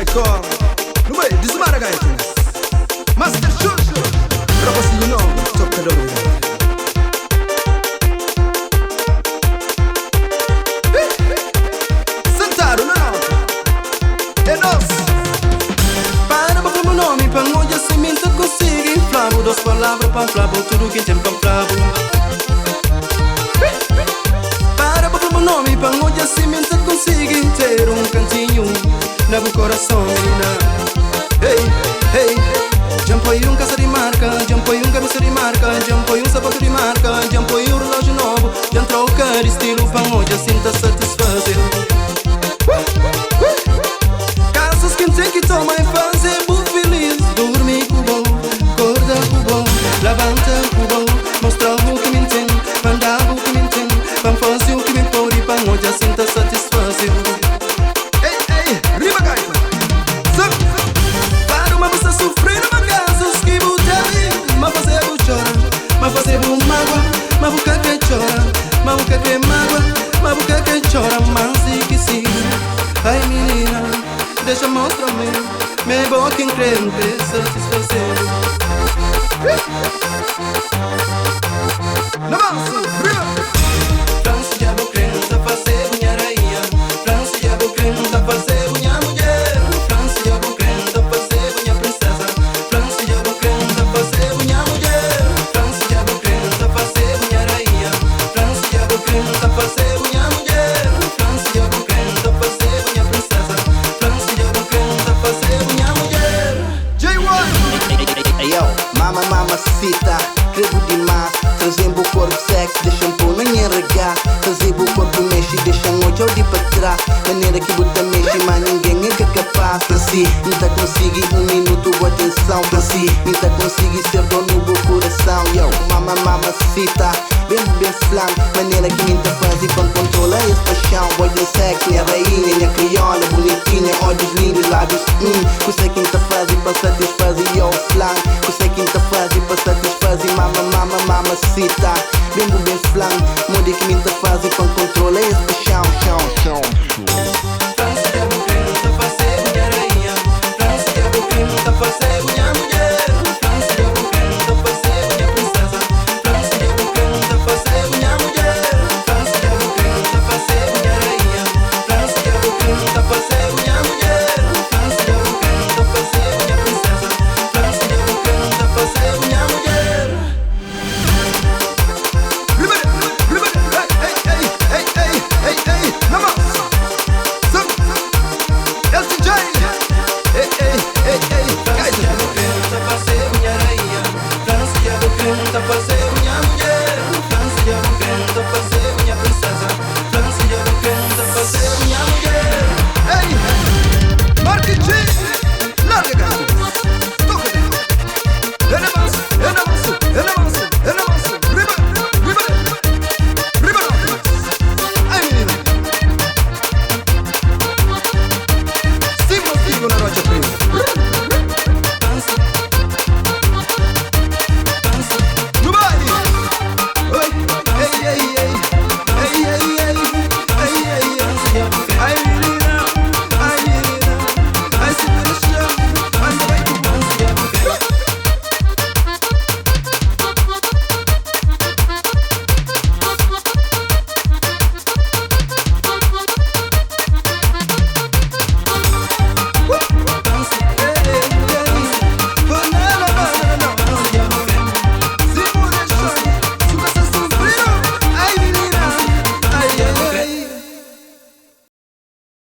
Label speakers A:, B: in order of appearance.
A: Record. No way, this is Maragaitines. Master Shushu. Propose you know, talk to them. Sentado na nota. É nosso.
B: Para para o nome, para onde a semente consiga. Flavo, duas palavras para flavo, tudo que tem para flavo. Para para o nome, para onde a semente consiga ter cantinho na meu coração, menina. Hey, hey. Jampoi casa de marca, jampoi cabeça de marca, jampoi sapato de marca, jampoi relógio novo, já troca de estilo para onde a sinta satisfazer. Casos que tem que tomar e fazer bu feliz. Dormir com bom, acordar com bom, levanta com bom, mostrar o que me tem, mandar o que me tem, para fazer o que me pode para onde a sinta satisfazer.
A: Ei, ei, rima gaita.
B: Para uma moça sofrer uma casos que você ali, mas fazer bu chora, mas fazer bu mágoa, mas bu que chora, mas bu que mágoa, mas bu que chora, mas se que sim. Ai menina, deixa mostrar-me, me boca em crente, satisfazer.
A: Na mão, rima.
B: França de abocrenta, fazer minha rainha. França de abocrenta, fazer minha mulher. França de abocrenta, fazer minha princesa. França de abocrenta, fazer minha mulher. França de abocrenta, fazer minha rainha. França de abocrenta, fazer minha mulher. França de abocrenta, fazer minha princesa. França de abocrenta, fazer minha mulher.
A: J1.
C: Hey yo, mamacita, credo demais. Trazendo o corpo sexy, deixa pôr na minha regá. Trazendo o corpo mexe, deixa um olho de para trás. Maneira que bota mexe, mas ninguém é capaz. Para si, não tá conseguir minuto, atenção. Para si, não tá conseguir ser dono do coração. Yo, mamacita, bem flam. Maneira que me tá faz e quando controla esse paixão. Boy de sexo, minha rainha, minha criola, bonitinha, olhos lindos, lábios. Você quem tá faz e para satisfazer, yo, flam. Você quem tá faz e para satisfazer, mamacita. Bem flam, mude que me tá faz e quando controla esse paixão.